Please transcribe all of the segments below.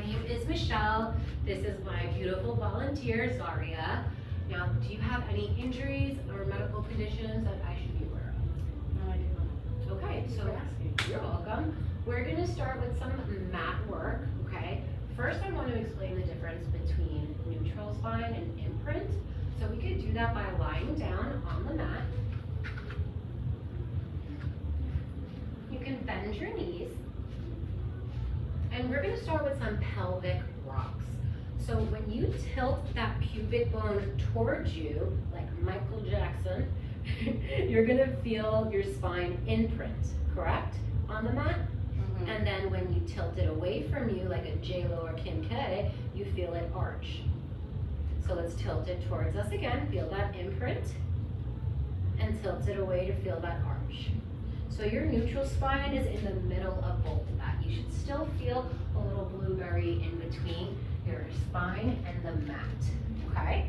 name is Michelle. This is my beautiful volunteer, Zaria. Now, do you have any injuries or medical conditions that I should be aware of? No, I do not. Okay, so you're welcome. We're gonna start with some mat work, okay? First, I want to explain the difference between neutral spine and imprint. So we could do that by lying down on the mat. You can bend your knees. And we're gonna start with some pelvic rocks. So when you tilt that pubic bone towards you, like Michael Jackson, you're gonna feel your spine imprint, correct? On the mat? Mm-hmm. And then when you tilt it away from you, like a J-Lo or Kim K, you feel it arch. So let's tilt it towards us again, feel that imprint, and tilt it away to feel that arch. So your neutral spine is in the middle of both of that. You should still feel a little blueberry in between your spine and the mat, okay?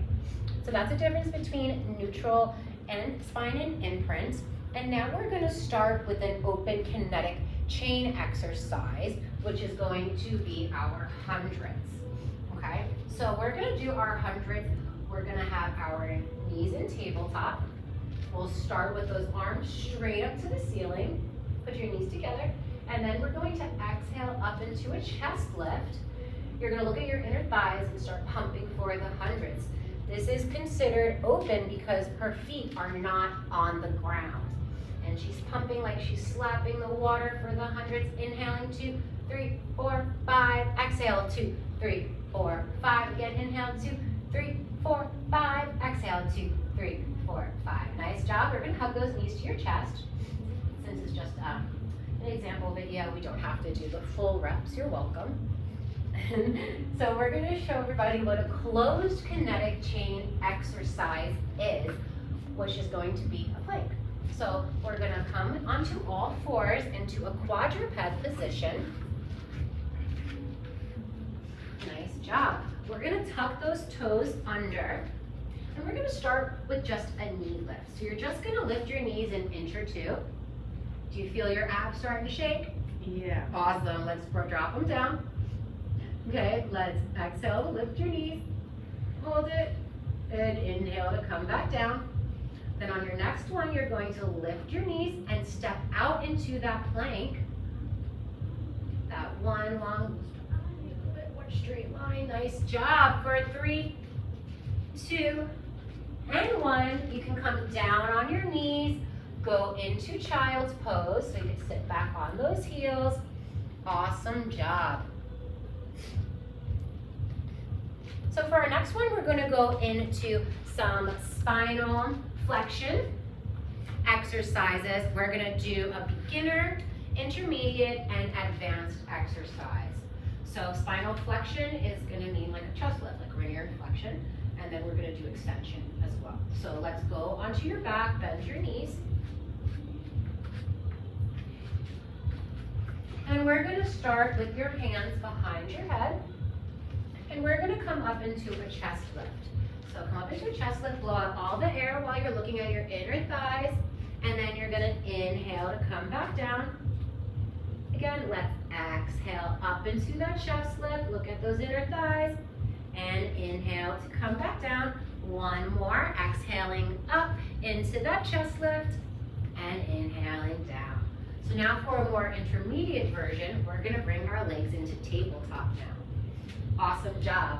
So that's the difference between neutral and spine and imprint. And now we're gonna start with an open kinetic chain exercise, which is going to be our hundreds, okay? So we're gonna do our hundreds. We're gonna have our knees in tabletop. We'll start with those arms straight up to the ceiling. Put your knees together. And then we're going to exhale up into a chest lift. You're gonna look at your inner thighs and start pumping for the hundreds. This is considered open because her feet are not on the ground. And she's pumping like she's slapping the water for the hundreds. Inhaling 2, 3, 4, 5. Exhale 2, 3, 4, 5. Again, inhale 2, 3, 4, 5. Exhale 2, 3, 4, 5. Nice job. We're gonna hug those knees to your chest. Since it's just an example video, we don't have to do the full reps. You're welcome. So we're gonna show everybody what a closed kinetic chain exercise is, which is going to be a plank. So we're gonna come onto all fours into a quadruped position. Nice job. We're gonna tuck those toes under, and we're gonna start with just a knee lift. So you're just gonna lift your knees an inch or two. Do you feel your abs starting to shake? Yeah. Awesome. Let's drop them down. Okay, let's exhale to lift your knees. Hold it, and inhale to come back down. Then on your next one, you're going to lift your knees and step out into that plank. That one long, a little bit more straight line. Nice job. For 3, 2, and 1. You can come down on your knees, go into child's pose, so you can sit back on those heels. Awesome job. So for our next one, we're going to go into some spinal flexion exercises. We're going to do a beginner, intermediate, and advanced exercise. So spinal flexion is going to mean like a chest lift, like linear flexion, and then we're going to do extension as well. So let's go onto your back, bend your knees. And we're going to start with your hands behind your head. And we're going to come up into a chest lift. So come up into a chest lift, blow out all the air while you're looking at your inner thighs. And then you're going to inhale to come back down. Again, let's exhale up into that chest lift. Look at those inner thighs. And inhale to come back down. One more. Exhaling up into that chest lift. And inhaling down. So now for a more intermediate version, we're going to bring our legs into tabletop now. Awesome job.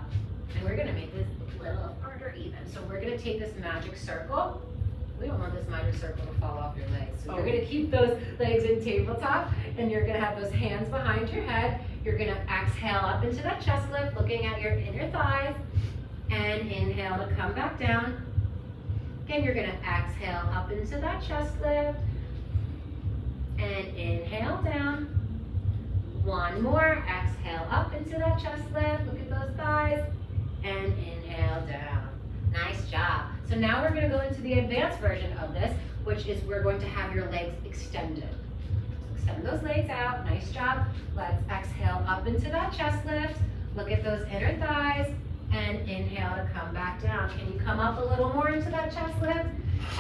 And we're going to make this a little harder even. So we're going to take this magic circle. We don't want this magic circle to fall off your legs. So you're going to keep those legs in tabletop, and you're going to have those hands behind your head. You're going to exhale up into that chest lift, looking at your inner thighs, and inhale to come back down. Again, you're going to exhale up into that chest lift, and inhale down. One more, exhale up into that chest lift, look at those thighs, and inhale down. Nice job. So now we're going to go into the advanced version of this, which is we're going to have your legs extended. So extend those legs out, nice job. Let's exhale up into that chest lift, look at those inner thighs, and inhale to come back down. Can you come up a little more into that chest lift?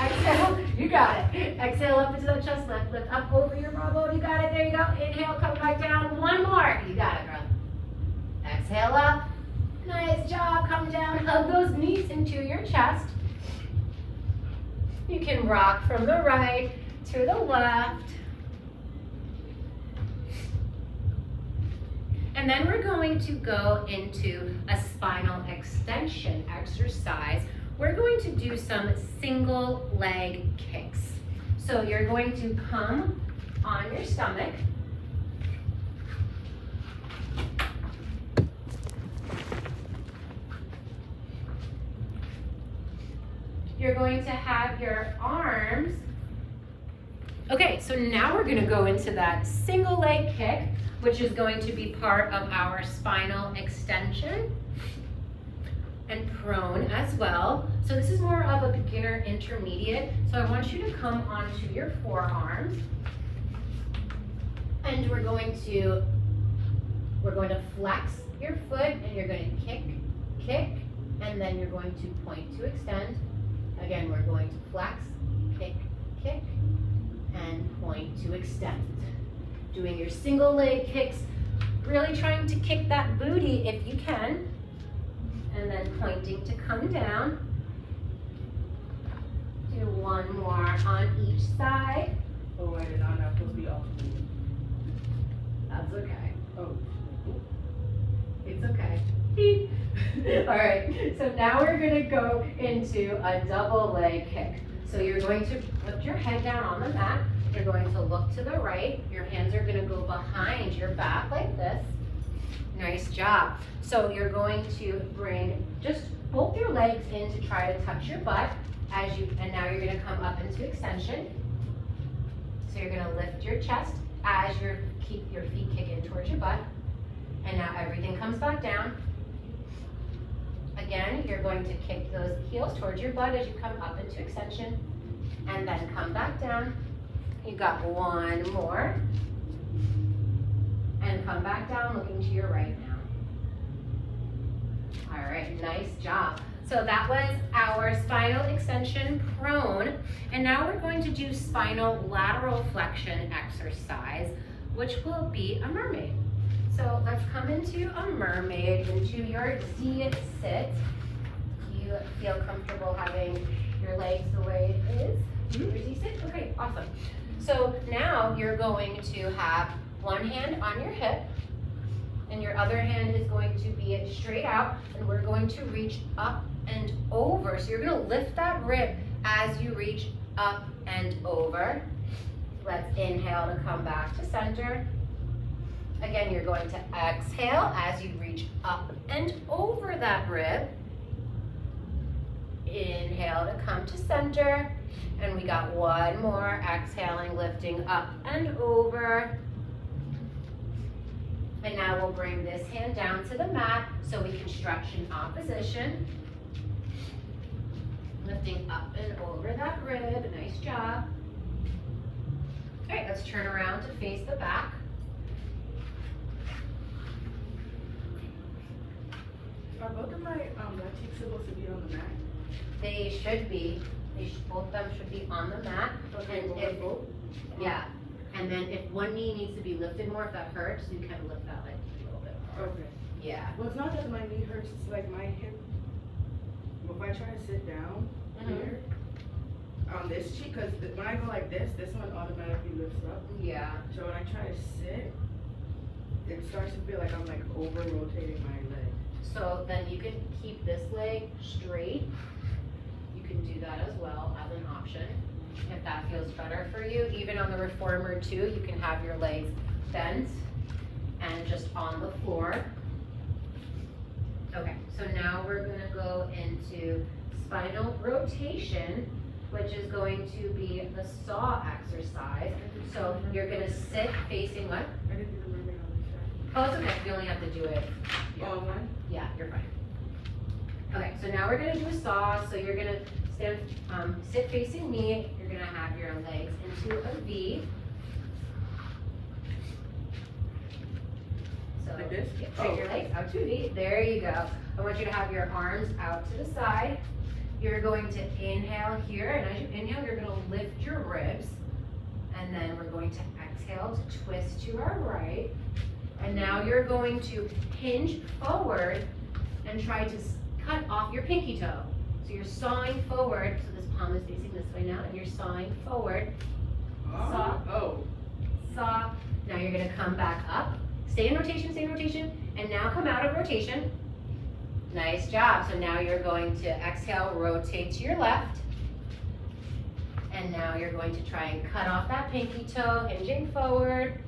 Exhale, you got it. Exhale up into that chest lift, lift up over your elbow, you got it, there you go. Inhale, come back down, one more. You got it, girl. Exhale up. Nice job. Come down. Hug those knees into your chest. You can rock from the right to the left. And then we're going to go into a spinal extension exercise. We're going to do some single leg kicks. So you're going to come on your stomach. You're going to have your arms. Okay, so now we're gonna go into that single leg kick, which is going to be part of our spinal extension and prone as well. So this is more of a beginner intermediate. So I want you to come onto your forearms, and we're going to flex your foot, and you're going to kick, and then you're going to point to extend. Again, we're going to flex, kick, and point to extend. Doing your single leg kicks, really trying to kick that booty if you can, and then pointing to come down. Do one more on each side. Oh, I did not know supposed to be alternating. That's okay. Oh. It's okay. Beep. All right, so now we're gonna go into a double leg kick. So you're going to put your head down on the mat. You're going to look to the right. Your hands are gonna go behind your back like this. Nice job. So you're going to bring just both your legs in to try to touch your butt and now you're gonna come up into extension. So you're gonna lift your chest as you keep your feet kicking towards your butt. And now everything comes back down. Again, you're going to kick those heels towards your butt as you come up into extension, and then come back down. You got one more, and come back down looking to your right now. All right, nice job. So that was our spinal extension prone, and now we're going to do spinal lateral flexion exercise, which will be a mermaid. So let's come into a mermaid, into your Z sit. Do you feel comfortable having your legs the way it is? Your Z sit? Okay, awesome. So now you're going to have one hand on your hip, and your other hand is going to be straight out, and we're going to reach up and over. So you're gonna lift that rib as you reach up and over. Let's inhale to come back to center. Again, you're going to exhale as you reach up and over that rib. Inhale to come to center. And we got one more. Exhaling, lifting up and over. And now we'll bring this hand down to the mat so we can stretch in opposition. Lifting up and over that rib. Nice job. All right, let's turn around to face the back. Are both of my butt cheeks supposed to be on the mat? They should be. Both of them should be on the mat. Okay, And if, yeah. And then if one knee needs to be lifted more, if that hurts, you can lift that leg a little bit more. Okay. Yeah. Well, it's not that my knee hurts, it's like my hip. If I try to sit down here on this cheek, because when I go like this one automatically lifts up. Yeah. So when I try to sit, it starts to feel like I'm like over rotating my leg. So then you can keep this leg straight. You can do that as well as an option if that feels better for you. Even on the reformer too, you can have your legs bent and just on the floor. Okay, so now we're gonna go into spinal rotation, which is going to be the saw exercise. So you're gonna sit facing what? I didn't do the mermaid on this side. Oh, it's okay, you only have to do it. Oh, one? Yeah, you're fine. Okay, so now we're gonna do a saw. So you're gonna stand, sit facing me. You're gonna have your legs into a V. So Like this? yeah, straighten your legs out to a V. There you go. I want you to have your arms out to the side. You're going to inhale here, and as you inhale, you're gonna lift your ribs. And then we're going to exhale to twist to our right. And now you're going to hinge forward and try to cut off your pinky toe. So you're sawing forward, so this palm is facing this way now, and you're sawing forward. Saw. Oh. Saw. Now you're gonna come back up. Stay in rotation, and now come out of rotation. Nice job. So now you're going to exhale, rotate to your left. And now you're going to try and cut off that pinky toe, hinging forward.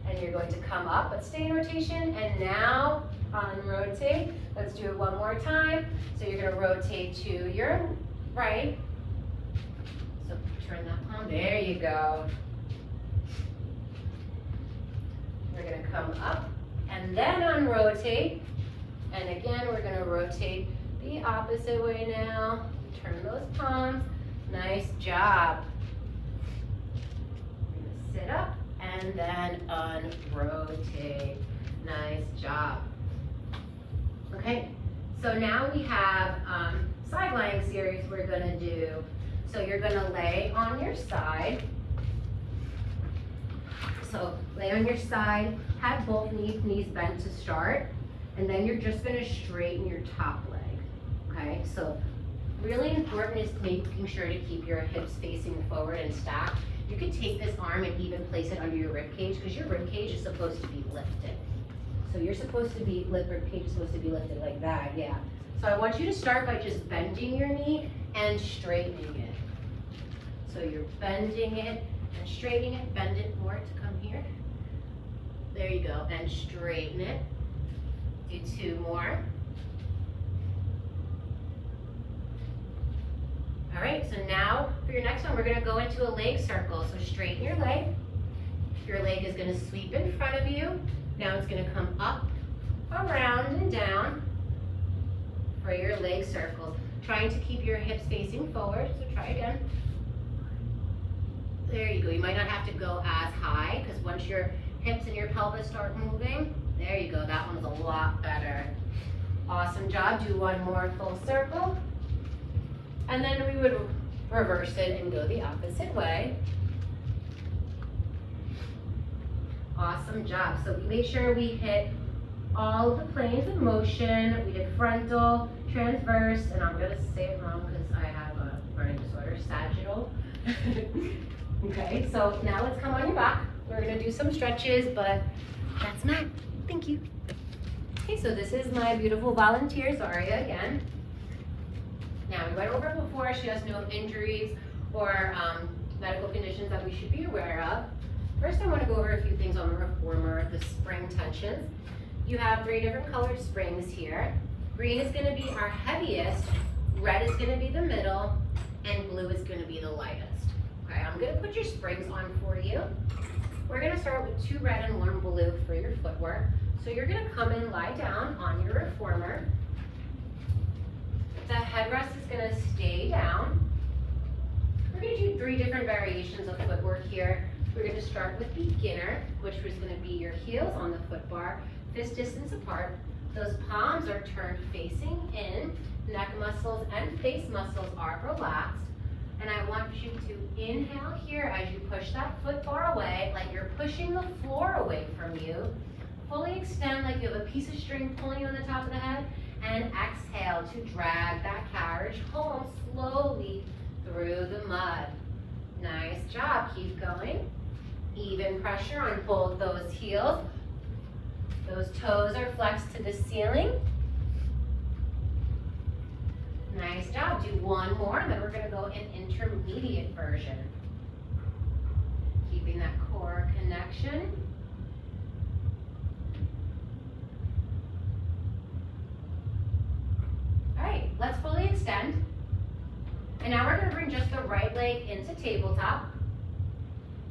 And you're going to come up, but stay in rotation. And now unrotate. Let's do it one more time. So you're gonna rotate to your right. So turn that palm, there you go. We're gonna come up and then unrotate. And again, we're gonna rotate the opposite way now. Turn those palms, nice job. We're gonna sit up and then unrotate, nice job. Okay, so now we have side lying series we're gonna do. So you're gonna lay on your side. So lay on your side, have both knees bent to start, and then you're just gonna straighten your top leg, okay? So really important is making sure to keep your hips facing forward and stacked. You could take this arm and even place it under your rib cage because your rib cage is supposed to be lifted. So you're supposed to be, rib cage is supposed to be lifted like that, yeah. So I want you to start by just bending your knee and straightening it. So you're bending it and straightening it, bend it more to come here. There you go, and straighten it. Do two more. All right, so now for your next one, we're gonna go into a leg circle. So straighten your leg. Your leg is gonna sweep in front of you. Now it's gonna come up, around, and down for your leg circles. Trying to keep your hips facing forward, so try again. There you go, you might not have to go as high because once your hips and your pelvis start moving, there you go, that one's a lot better. Awesome job, do one more full circle. And then we would reverse it and go the opposite way. Awesome job. So make sure we hit all of the planes of motion. We did frontal, transverse, and I'm gonna say it wrong because I have a learning disorder, sagittal. Okay, so now let's come on your back. We're gonna do some stretches, but that's not, thank you. Okay, so this is my beautiful volunteer, Zaria, again. Now, we went over it before. She has no injuries or medical conditions that we should be aware of. First, I want to go over a few things on the reformer, the spring tensions. You have 3 different colored springs here. Green is going to be our heaviest, red is going to be the middle, and blue is going to be the lightest. Okay, I'm going to put your springs on for you. We're going to start with 2 red and 1 blue for your footwork. So you're going to come and lie down on your reformer. The headrest is going to stay down. We're going to do 3 different variations of footwork here. We're going to start with beginner, which was going to be your heels on the foot bar, fist distance apart. Those palms are turned facing in. Neck muscles and face muscles are relaxed. And I want you to inhale here as you push that foot bar away, like you're pushing the floor away from you. Fully extend like you have a piece of string pulling you on the top of the head. And exhale to drag that carriage home slowly through the mud. Nice job, keep going. Even pressure on both those heels. Those toes are flexed to the ceiling. Nice job, do one more, and then we're gonna go in intermediate version. Keeping that core connection. All right, let's fully extend. And now we're gonna bring just the right leg into tabletop.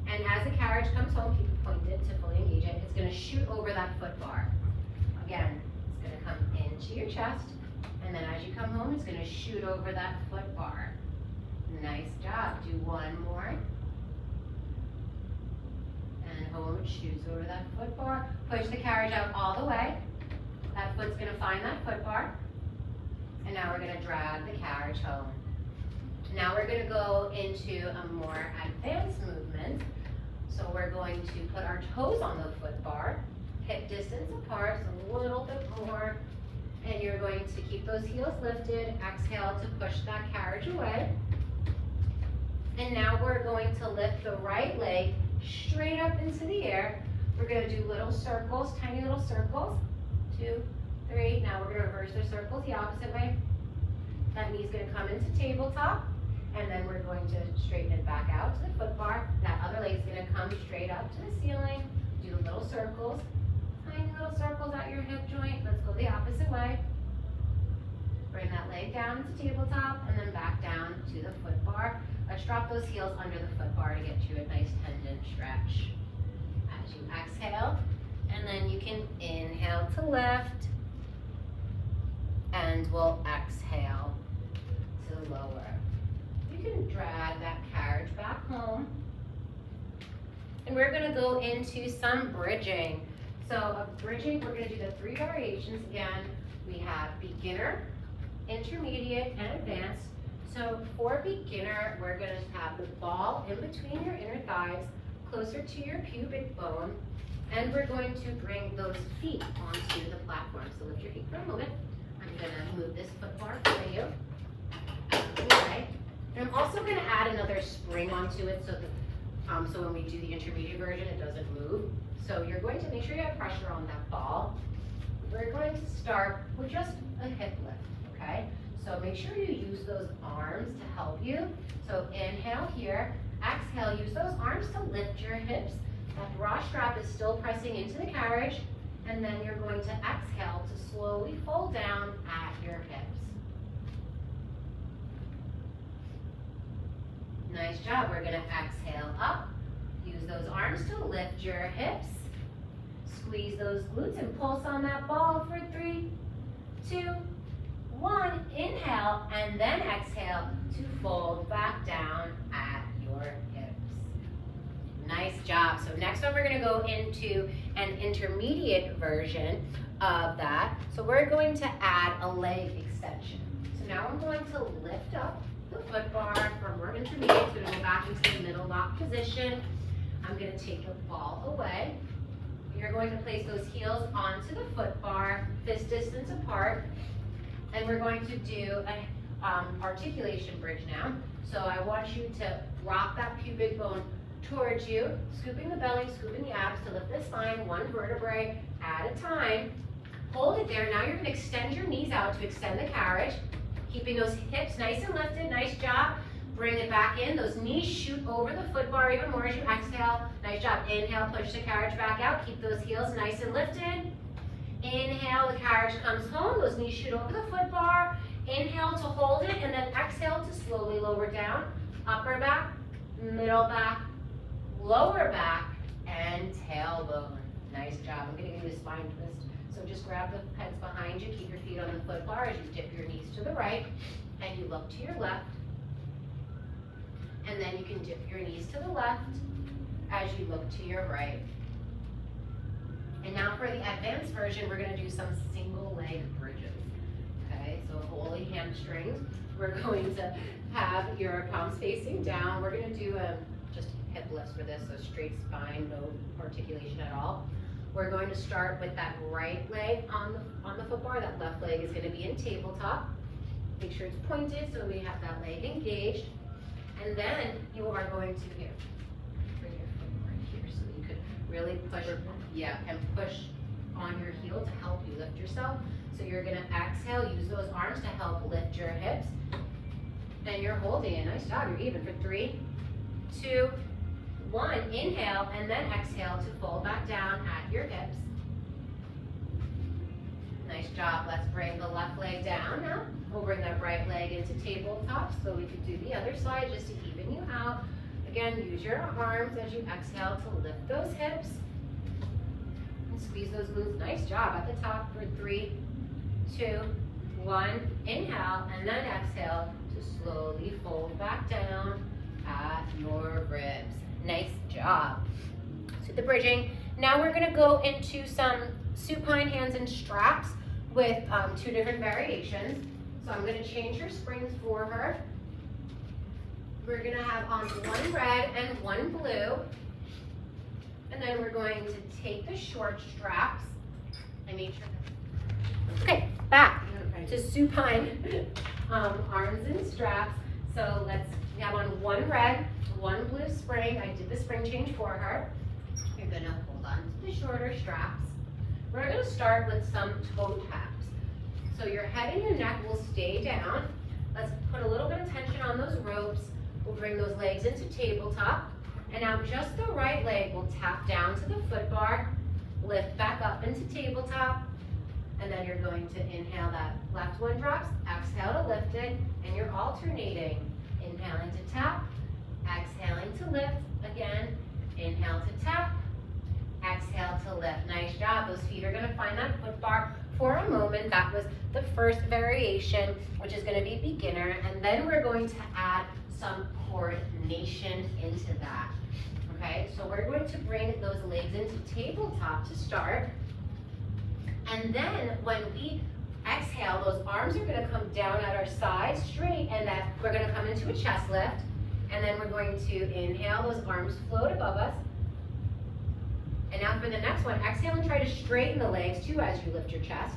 And as the carriage comes home, keep it pointed to fully engage it. It's gonna shoot over that foot bar. Again, it's gonna come into your chest. And then as you come home, it's gonna shoot over that foot bar. Nice job, do one more. And home, it shoots over that foot bar. Push the carriage out all the way. That foot's gonna find that foot bar. And now we're gonna drag the carriage home. Now we're gonna go into a more advanced movement. So we're going to put our toes on the foot bar. hip distance apart, so a little bit more. And you're going to keep those heels lifted. Exhale to push that carriage away. And now we're going to lift the right leg straight up into the air. We're going to do little circles, tiny little circles. 2, 3. Now we're going to reverse the circles the opposite way. That knee's going to come into tabletop. And then we're going to straighten it back out to the foot bar. That other leg's going to come straight up to the ceiling. Do little circles. Tiny little circles at your hip joint. Let's go the opposite way. Bring that leg down to tabletop and then back down to the foot bar. Let's drop those heels under the foot bar to get you a nice tendon stretch. As you exhale, and then you can inhale to lift, and we'll exhale to lower. You can drag that carriage back home. And we're gonna go into some bridging. So bridging, we're going to do the 3 variations again. We have beginner, intermediate, and advanced. So for beginner, we're going to have the ball in between your inner thighs, closer to your pubic bone, and we're going to bring those feet onto the platform. So lift your feet for a moment. I'm going to move this foot bar for you. Okay. And I'm also going to add another spring onto it so that so when we do the intermediate version, it doesn't move. So you're going to make sure you have pressure on that ball. We're going to start with just a hip lift, okay? So make sure you use those arms to help you. So inhale here, exhale, use those arms to lift your hips. That bra strap is still pressing into the carriage, and then you're going to exhale to slowly fold down at your hips. Nice job. We're going to exhale up. Use those arms to lift your hips. Squeeze those glutes and pulse on that ball for 3, 2, 1. Inhale and then exhale to fold back down at your hips. Nice job. So next one we're going to go into an intermediate version of that. So we're going to add a leg extension. So now I'm going to lift up the foot bar from our intermediate. It's going to go back into the middle lock position. I'm going to take the ball away. You're going to place those heels onto the foot bar, fist distance apart, and we're going to do an articulation bridge now. So I want you to rock that pubic bone towards you, scooping the belly, scooping the abs to lift the spine, 1 vertebrae at a time. Hold it there. Now you're going to extend your knees out to extend the carriage, keeping those hips nice and lifted. Nice job. Bring it back in. Those knees shoot over the foot bar even more as you exhale. Nice job. Inhale, push the carriage back out. Keep those heels nice and lifted. Inhale, the carriage comes home. Those knees shoot over the foot bar. Inhale to hold it, and then exhale to slowly lower down. Upper back, middle back, lower back, and tailbone. Nice job. I'm going to give you a spine twist. So just grab the heads behind you. Keep your feet on the foot bar as you dip your knees to the right, and you look to your left. And then you can dip your knees to the left as you look to your right. And now for the advanced version, we're going to do some single leg bridges. Okay, so holy hamstrings. We're going to have your palms facing down. We're going to do just hip lifts for this, so straight spine, no articulation at all. We're going to start with that right leg on the foot bar. That left leg is going to be in tabletop. Make sure it's pointed so we have that leg engaged. And then you are going to, here, bring your foot right here so you could really push, and push on your heel to help you lift yourself. So you're going to exhale, use those arms to help lift your hips. And you're holding it. Nice job. You're even for 3, 2, 1. Inhale and then exhale to fold back down at your hips. Nice job. Let's bring the left leg down now. We'll bring that right leg into tabletop so we can do the other side just to even you out. Again, use your arms as you exhale to lift those hips. And squeeze those glutes. Nice job at the top for 3, 2, 1. Inhale and then exhale to slowly fold back down at your ribs. Nice job. So the bridging. Now we're going to go into some supine hands and straps with 2 different variations. So I'm going to change her springs for her. We're going to have on 1 red and 1 blue. And then we're going to take the short straps and make sure. Okay, back to supine arms and straps. So we have on one red, one blue spring. I did the spring change for her. You're gonna hold on to the shorter straps. We're gonna start with some toe taps. So your head and your neck will stay down. Let's put a little bit of tension on those ropes. We'll bring those legs into tabletop. And now just the right leg will tap down to the foot bar, lift back up into tabletop, and then you're going to inhale, that left one drops, exhale to lift it, and you're alternating. Inhaling to tap, exhaling to lift, again, inhale to tap, exhale to lift. Nice job. Those feet are going to find that foot bar for a moment. That was the first variation, which is going to be beginner, and then we're going to add some coordination into that. Okay, so we're going to bring those legs into tabletop to start, and then when we exhale, those arms are going to come down at our sides straight, and that we're going to come into a chest lift, and then we're going to inhale, those arms float above us. And now for the next one, exhale and try to straighten the legs too as you lift your chest.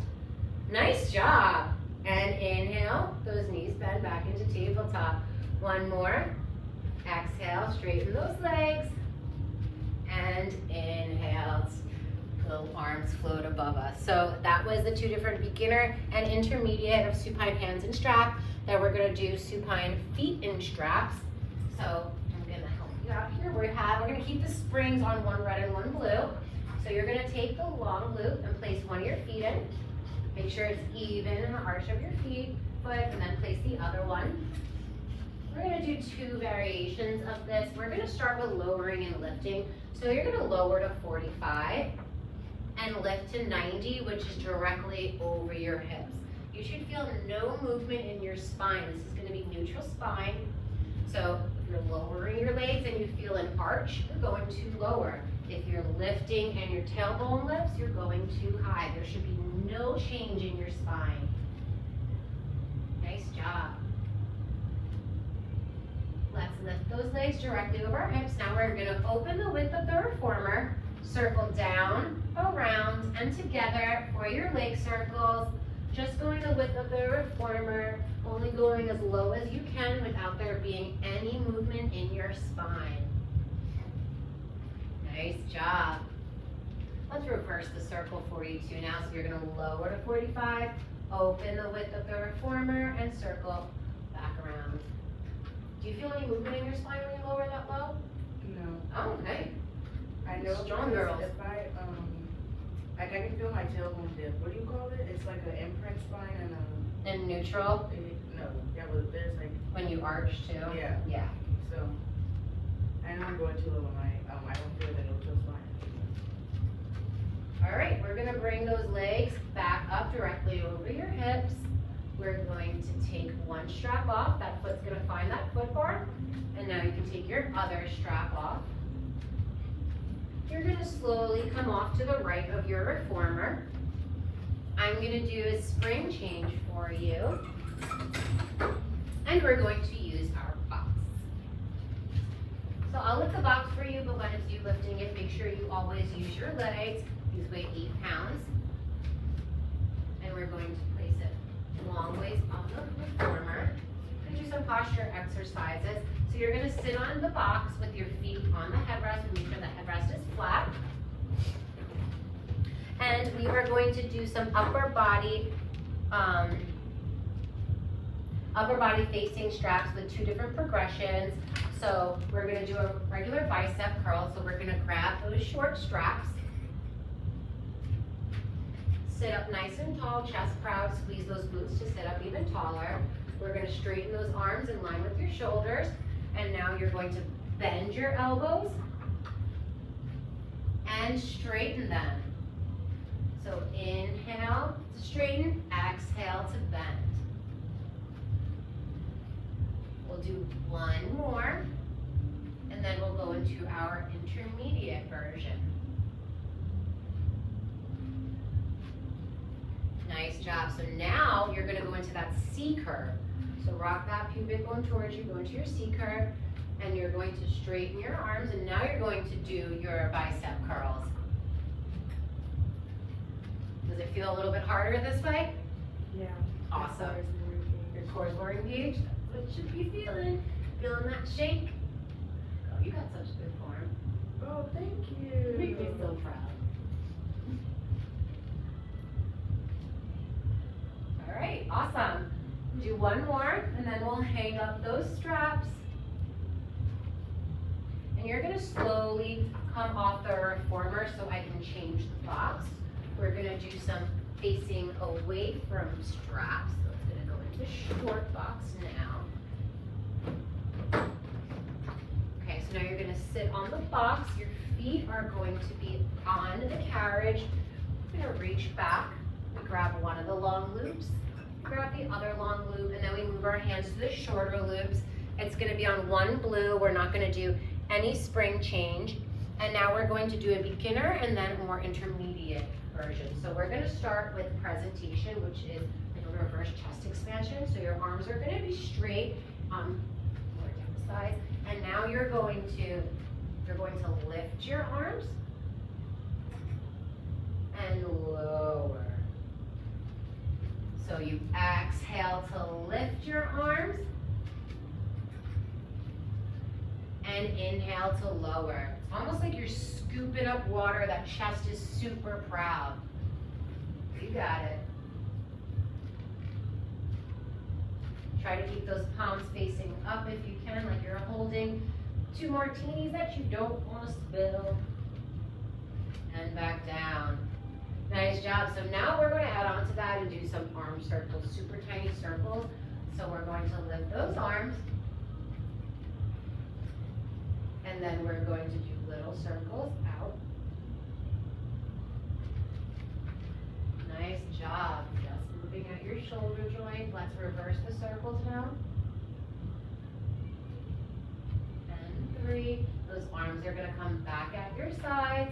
Nice job. And inhale, those knees bend back into tabletop. One more. Exhale, straighten those legs. And inhale, the arms float above us. So that was the two different beginner and intermediate of supine hands and strap. Then we're gonna do supine feet and straps. So I'm gonna help you out here. We're gonna keep the springs on one red and one blue. So you're gonna take the long loop and place one of your feet in. Make sure it's even in the arch of your foot, and then place the other one. We're gonna do two variations of this. We're gonna start with lowering and lifting. So you're gonna lower to 45 and lift to 90, which is directly over your hips. You should feel no movement in your spine. This is gonna be neutral spine. So if you're lowering your legs and you feel an arch, you're going to lower. If you're lifting and your tailbone lifts, you're going too high. There should be no change in your spine. Nice job. Let's lift those legs directly over our hips. Now we're gonna open the width of the reformer, circle down, around, and together for your leg circles. Just going the width of the reformer, only going as low as you can without there being any movement in your spine. Nice job. Let's reverse the circle for you too now. So you're gonna lower to 45, open the width of the reformer, and circle back around. Do you feel any movement in your spine when you lower that low? No. Oh, okay. I know. Strong girls. If I can feel my tailbone dip. What do you call it? It's like an imprint spine and a. And neutral? No, that was, there's like. When you arch too? Yeah. Yeah. So, I know I'm going too low on my, I don't feel the neutral spine. All right, we're gonna bring those legs back up directly over your hips. We're going to take one strap off. That foot's gonna find that foot bar. And now you can take your other strap off. You're gonna slowly come off to the right of your reformer. I'm gonna do a spring change for you. And we're going to use our box. So I'll lift the box for you, but when it's you lifting it, make sure you always use your legs. These weigh 8 pounds. And we're going to place it long ways on the reformer. We're gonna do some posture exercises. So you're gonna sit on the box with your feet on the headrest and make sure the headrest is flat. And we are going to do some upper body facing straps with 2 different progressions. So we're gonna do a regular bicep curl. So we're gonna grab those short straps. Sit up nice and tall, chest proud, squeeze those glutes to sit up even taller. We're gonna straighten those arms in line with your shoulders. And now you're going to bend your elbows and straighten them. So inhale to straighten, exhale to bend. We'll do one more, and then we'll go into our intermediate version. Nice job. So now you're gonna go into that C curve. So rock that pubic bone towards you, go into your C curve. And you're going to straighten your arms, and now you're going to do your bicep curls. Does it feel a little bit harder this way? Yeah. Awesome. Your core's more engaged. That's what it should be feeling. Feeling that shake. Oh, you got such good form. Oh, thank You you. make me so proud. All right, awesome. Do one more, and then we'll hang up those straps. And you're gonna slowly come off the reformer so I can change the box. We're gonna do some facing away from straps. So it's gonna go into short box now. Okay, so now you're gonna sit on the box. Your feet are going to be on the carriage. We're gonna reach back. We grab one of the long loops, grab the other long loop, and then we move our hands to the shorter loops. It's gonna be on one blue. We're not gonna do any spring change. And now we're going to do a beginner and then a more intermediate version. So we're gonna start with presentation, which is like a reverse chest expansion. So your arms are gonna be straight, lower down the sides. And now you're going to lift your arms and lower. So you exhale to lift your arms and inhale to lower. It's almost like you're scooping up water. That chest is super proud. You got it. Try to keep those palms facing up if you can, like you're holding 2 martinis that you don't want to spill. And back down. Nice job. So now we're going to add on to that and do some arm circles, super tiny circles. So we're going to lift those arms. And then we're going to do little circles out. Nice job. Just moving out your shoulder joint. Let's reverse the circles now. And 3. Those arms are going to come back at your sides.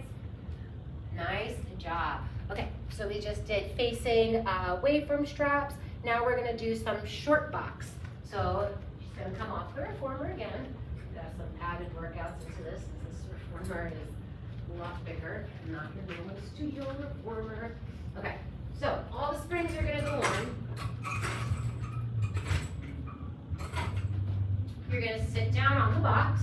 Nice job. Okay, so we just did facing away from straps. Now we're going to do some short box. So she's going to come off the reformer again. Got some added workouts into this because this reformer is a lot bigger and not your normal studio reformer. Okay, so all the springs are going to go on. You're going to sit down on the box.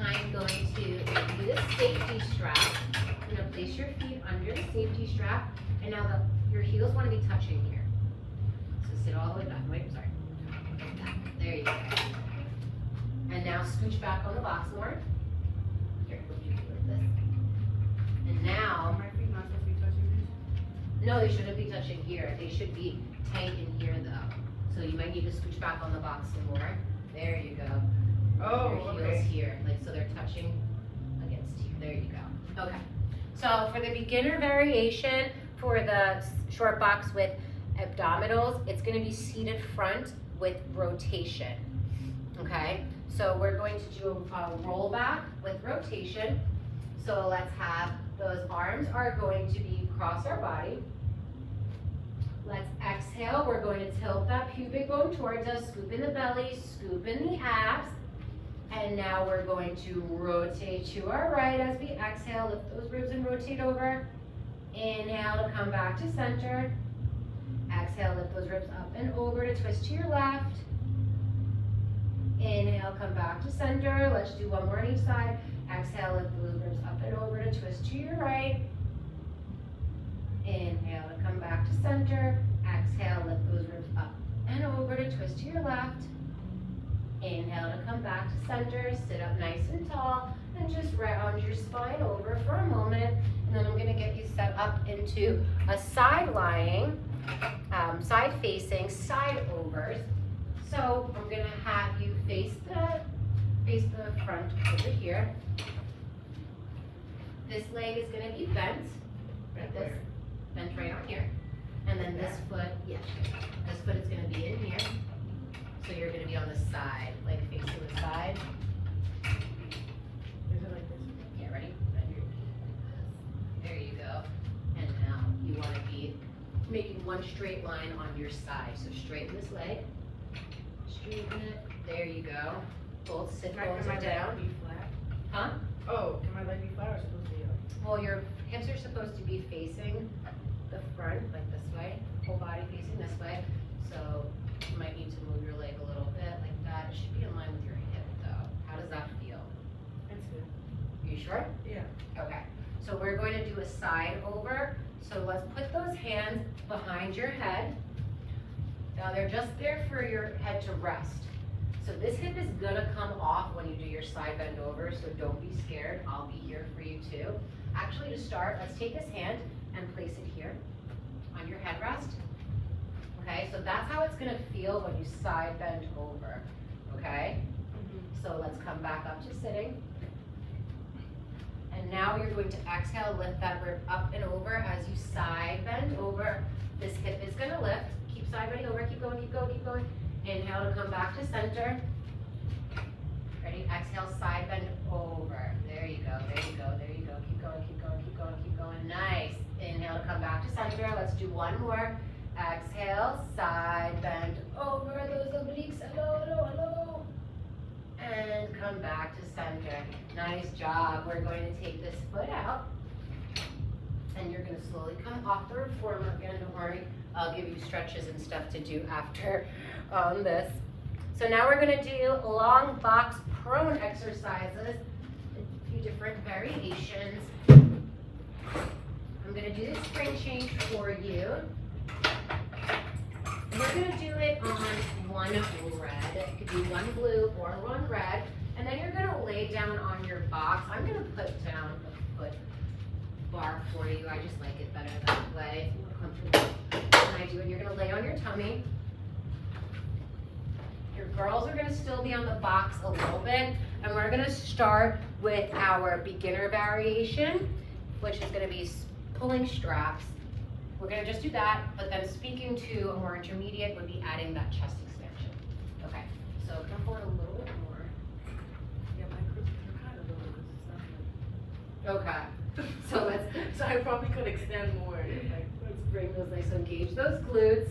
I'm going to do the safety strap. I'm going to place your feet under the safety strap. And now your heels want to be touching here. So sit all the way back. Wait, sorry. There you go. And now scooch back on the box more. Here, what you do with this? And now, Are my feet not supposed to be touching this? no, they shouldn't be touching here. They should be tight in here though. So you might need to scooch back on the box some more. There you go. Oh, Your heels okay. here, like so they're touching against you. There you go. Okay. So for the beginner variation, for the short box with abdominals, it's going to be seated front with rotation. Okay. So we're going to do a roll back with rotation. So let's have those arms are going to be across our body. Let's exhale. We're going to tilt that pubic bone towards us, scoop in the belly, scoop in the abs. And now we're going to rotate to our right as we exhale. Lift those ribs and rotate over. Inhale to come back to center. Exhale, lift those ribs up and over to twist to your left. Inhale, come back to center. Let's do one more on each side. Exhale, lift those ribs up and over to twist to your right. Inhale to come back to center. Exhale, lift those ribs up and over to twist to your left. Inhale to come back to center, sit up nice and tall, and just round your spine over for a moment. And then I'm going to get you set up into a side lying, side facing, side overs. So I'm going to have you face the front over here. This leg is going to be bent, like this, bent right on here. And then this foot, yeah, this foot is going to be in here. So you're going to be on the side, like facing the side. Is it like this? Yeah, ready? Bend your knee. There you go. And now you want to be making one straight line on your side. So straighten this leg, straighten it. There you go. Both sit bones Can are my down. leg be flat? Huh? Oh, can my leg be flat or supposed to be up? Well, your hips are supposed to be facing the front, like this way. Whole body facing this way. So you might need to move your leg a little bit like that. It should be in line with your hip though. How does that feel? That's good. You sure? Yeah. Okay. So we're going to do a side over. So let's put those hands behind your head. Now they're just there for your head to rest. So this hip is gonna come off when you do your side bend over, so don't be scared. I'll be here for you too. Actually, to start, let's take this hand and place it here on your headrest. Okay, so that's how it's gonna feel when you side bend over, okay? So let's come back up to sitting. And now you're going to exhale, lift that rib up and over as you side bend over. This hip is gonna lift. Keep side bending over, keep going, keep going, keep going. Inhale to come back to center. Ready? Exhale, side bend over. There you go, there you go, there you go. Keep going, keep going, keep going, keep going. Nice. Inhale to come back to center. Let's do one more. Exhale, side bend over those obliques. Hello, hello, hello. And come back to center. Nice job. We're going to take this foot out. And you're going to slowly come off the reformer. Again, don't worry. I'll give you stretches and stuff to do after this. So now we're going to do long box prone exercises, a few different variations. I'm going to do the spring change for you. We're going to do it on one red. It could be one blue or one red. And then you're going to lay down on your box. I'm going to put down a foot bar for you. I just like it better that way. It's more comfortable when I do it. You're going to lay on your tummy. Your girls are going to still be on the box a little bit. And we're going to start with our beginner variation, which is going to be pulling straps. We're going to just do that, but then speaking to a more intermediate would be adding that chest expansion. Okay, so come forward a little bit more. Yeah, my glutes are kind of low. Okay, so I probably could extend more. let's bring those nice, so engage those glutes.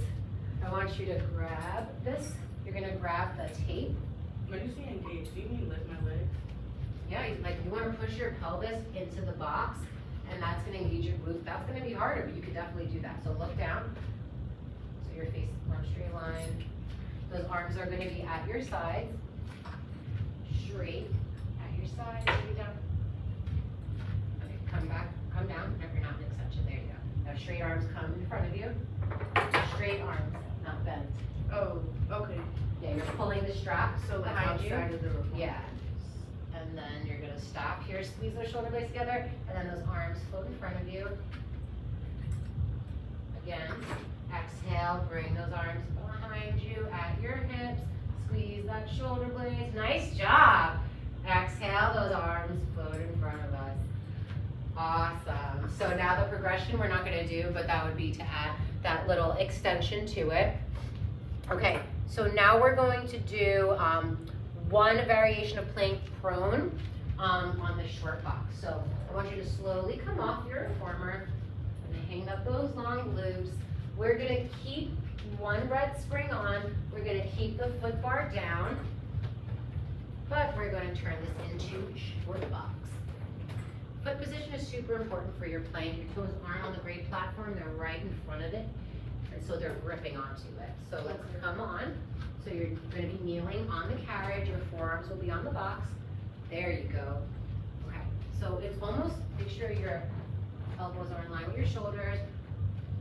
I want you to grab this. You're going to grab the tape. When you say engage, do you mean lift my legs? Yeah, like you want to push your pelvis into the box, and that's going to engage your glutes. That's going to be harder, but you could definitely do that. So look down. So your face on a straight line. Those arms are going to be at your sides. Straight at your sides. Straight down. Okay, come back, come down. If you're not in extension, there you go. Now straight arms come in front of you. Straight arms, not bent. Oh, okay. Yeah, you're pulling the strap So like behind you. outside of the reformer. Yeah. And then you're gonna stop here, squeeze those shoulder blades together, and then those arms float in front of you. Again, exhale, bring those arms behind you at your hips, squeeze that shoulder blades. Nice job. Exhale, those arms float in front of us. Awesome. So now the progression we're not gonna do, but that would be to add that little extension to it. Okay, so now we're going to do one variation of plank prone on the short box. So I want you to slowly come off your reformer and hang up those long loops. We're gonna keep one red spring on. We're gonna keep the foot bar down, but we're gonna turn this into short box. Foot position is super important for your plank. Your toes aren't on the grade platform, they're right in front of it. And so they're gripping onto it. So let's come on. So you're going to be kneeling on the carriage. Your forearms will be on the box. There you go. Okay. So it's almost, make sure your elbows are in line with your shoulders.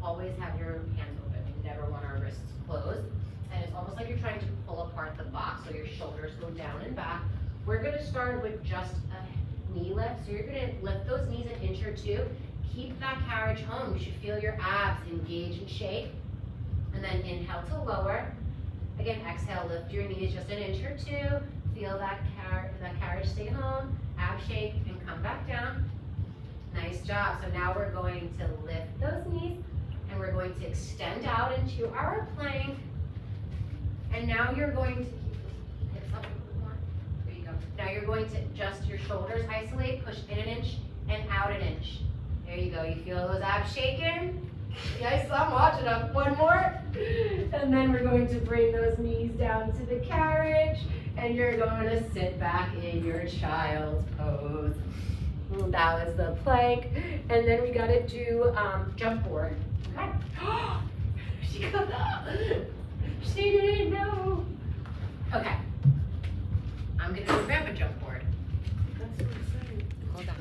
Always have your hands open. We never want our wrists closed. And it's almost like you're trying to pull apart the box so your shoulders go down and back. We're going to start with just a knee lift. So you're going to lift those knees an inch or two. Keep that carriage home. You should feel your abs engage and shake. And then inhale to lower. Again, exhale, lift your knees just an inch or two. Feel that carriage stay home. Ab shake and come back down. Nice job. So now we're going to lift those knees and we're going to extend out into our plank. And now you're going to keep those hips up a little more. There you go. Now you're going to adjust your shoulders, isolate, push in an inch and out an inch. There you go. You feel those abs shaking? Yes, I'm watching them. One more. And then we're going to bring those knees down to the carriage. And you're going to sit back in your child's pose. That was the plank. And then we got to do jump board. Okay. She got up. She didn't know. Okay. I'm going to do grandpa jump board. That's so exciting. Hold on.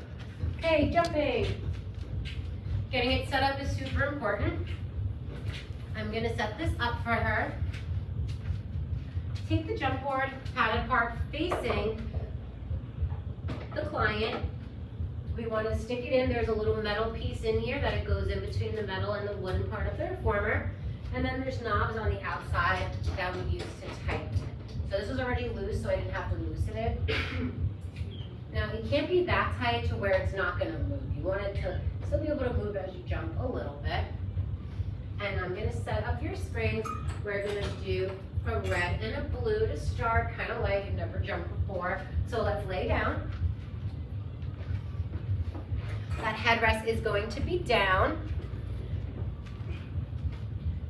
Okay, jumping. Getting it set up is super important. I'm going to set this up for her. Take the jump board, padded part facing the client. We want to stick it in. There's a little metal piece in here that it goes in between the metal and the wooden part of the reformer. And then there's knobs on the outside that we use to tighten it. So this was already loose, so I didn't have to loosen it. Now it can't be that tight to where it's not going to move. You want it to still be able to move as you jump a little bit. And I'm going to set up your springs. We're going to do a red and a blue to start, kind of like you've never jumped before. So let's lay down. That headrest is going to be down.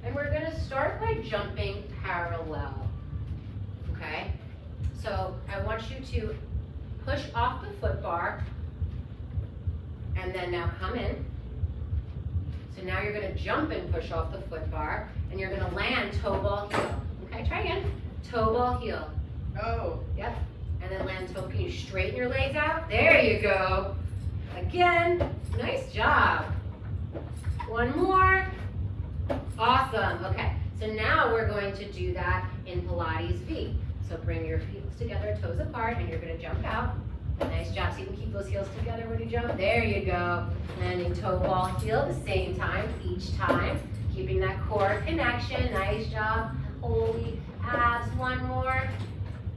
And we're going to start by jumping parallel. Okay? So I want you to push off the foot bar. And then now come in. So now you're going to jump and push off the foot bar. And you're going to land toe ball heel. Okay, try again. Toe ball heel. Oh. Yep. And then land toe. Can you straighten your legs out? There you go. Again. Nice job. One more. Awesome. Okay. So now we're going to do that in Pilates V. So bring your feet together, toes apart, and you're going to jump out. Nice job. So you can keep those heels together when you jump. There you go. Landing toe ball heel at the same time each time. Keeping that core connection. Nice job. Holy abs. One more.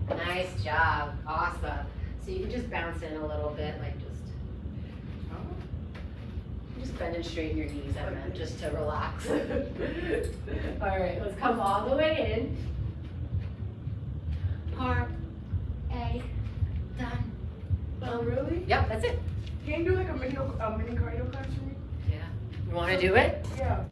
Nice job. Awesome. So you can just bounce in a little bit, like just bend and straighten your knees, I meant, just to relax. All right, let's come all the way in. Part A, done. Oh, really? Yep, that's it. Can you do like a mini cardio class for me? Yeah. You want to do it? Yeah.